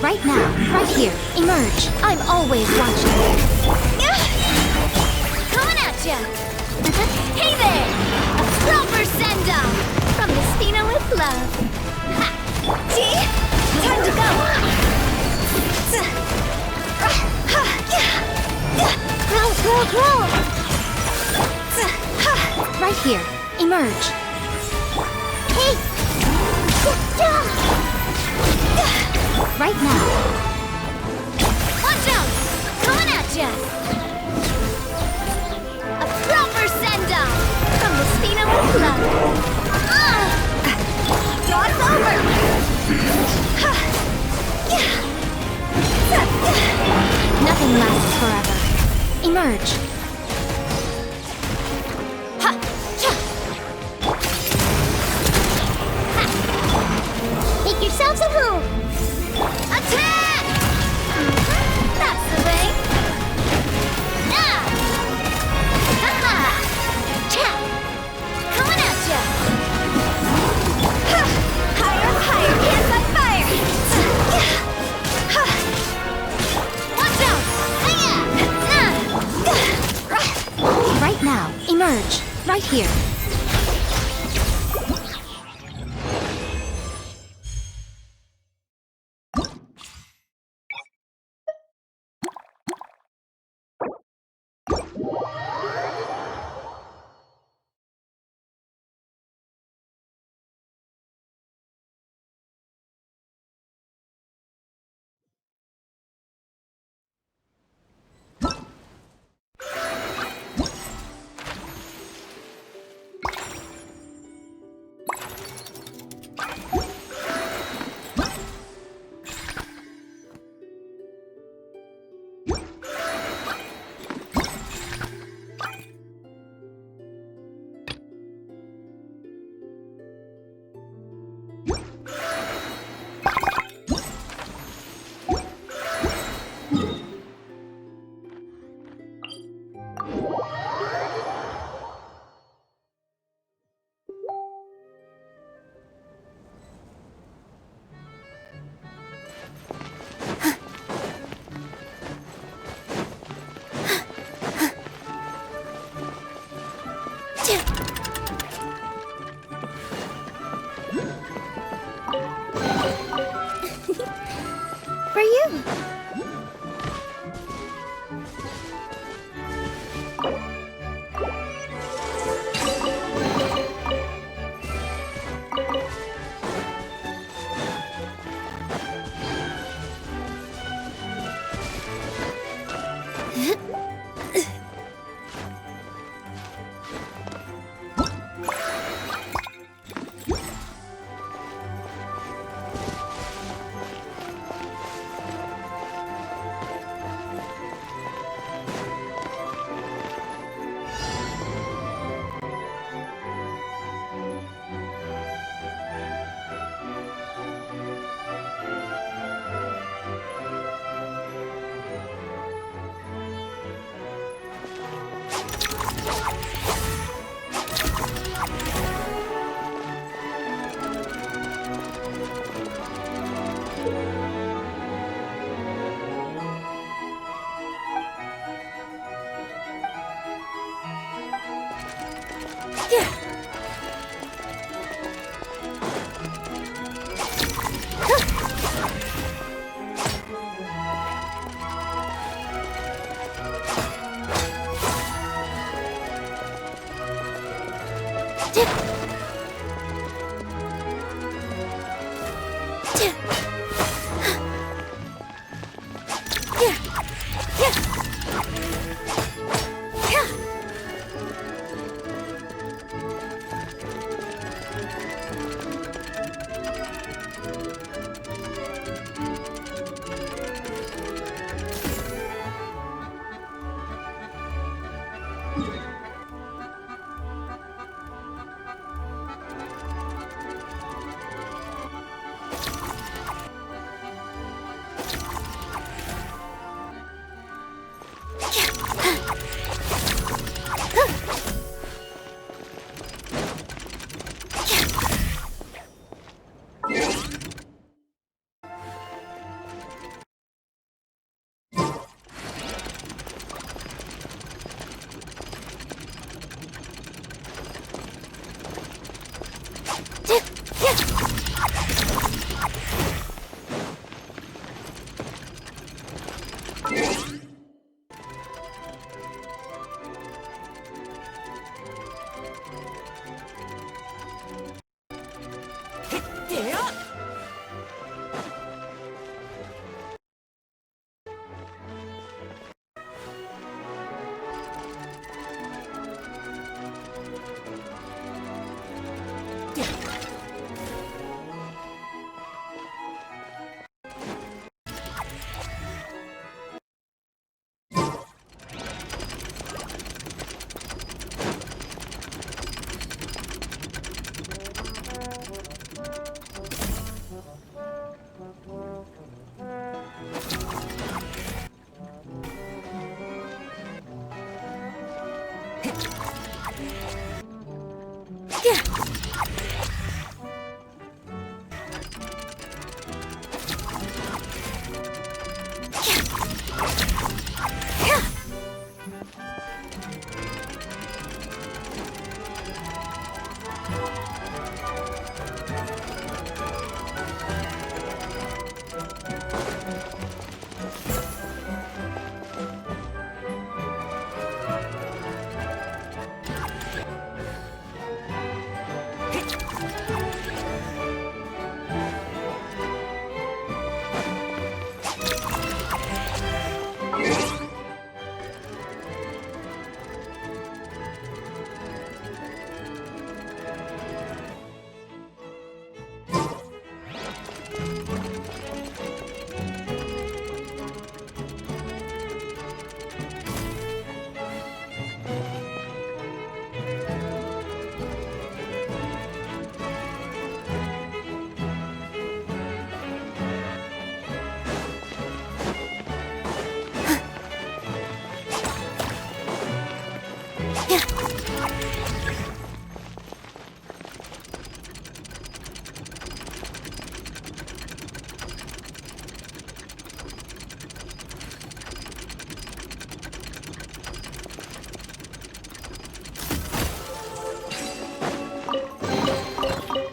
Right now. Right here. Emerge. I'm always watching. Coming at ya! Hey there! A proper send-off from the Spina with love! See? Time to go! Grow! Right here. Emerge. Hey! Right now. Watch out! Coming at ya! A proper send-off from the Spina Club. Draw's over! Nothing lasts forever. Emerge. Make yourselves a move! Attack! That's the way. Now! Ha-ha! Cha! Coming at ya! Ha! Higher, higher, hands on fire! Ha! Watch out! Hiya! Right now. Emerge. Right here. For you.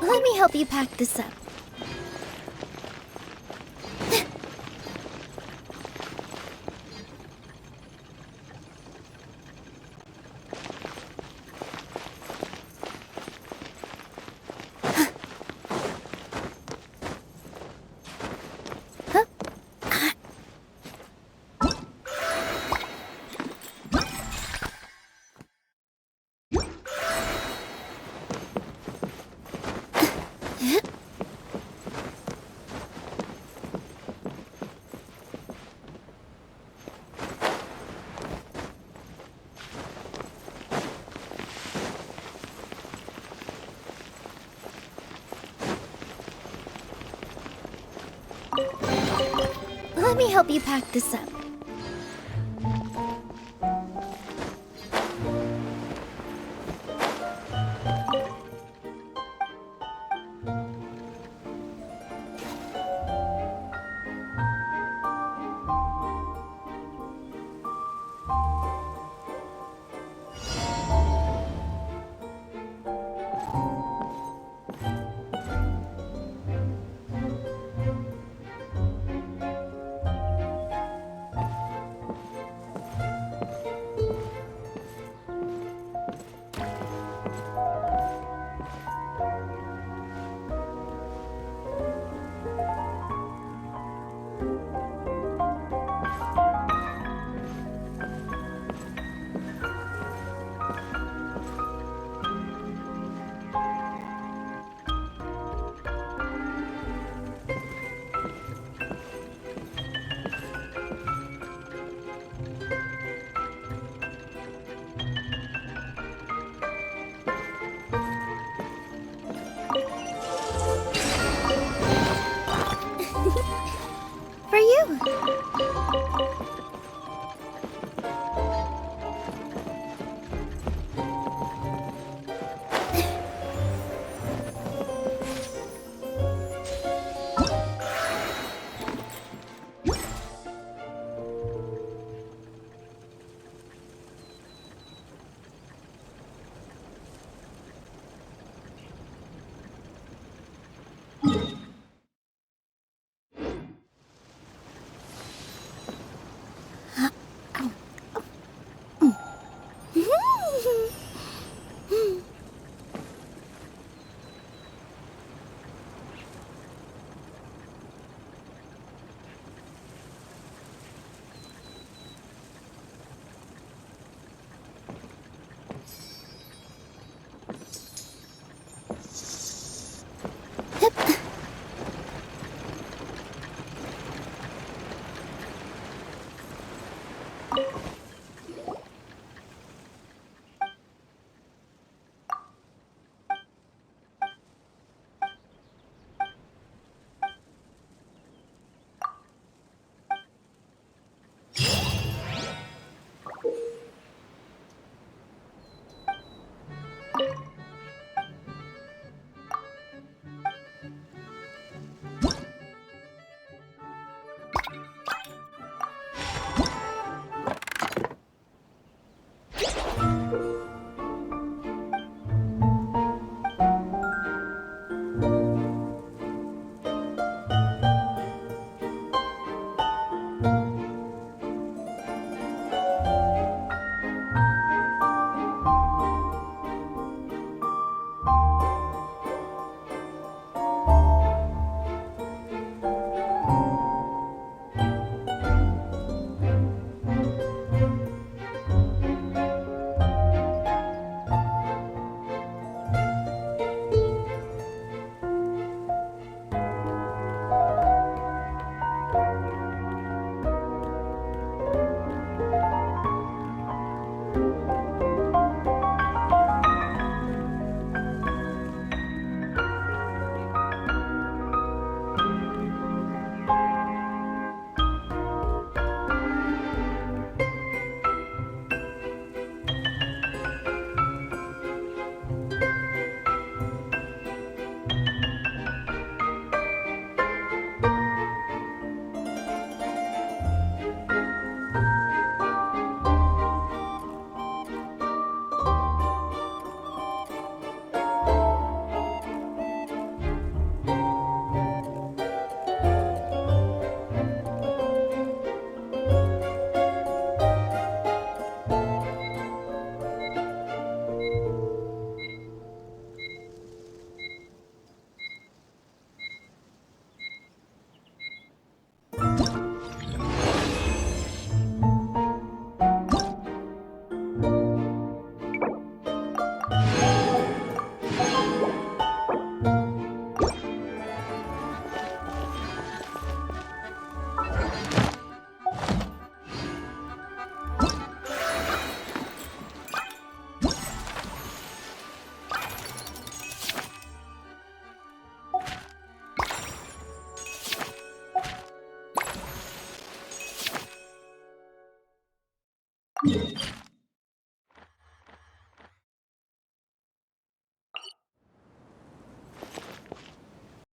Let me help you pack this up. Let me help you pack this up.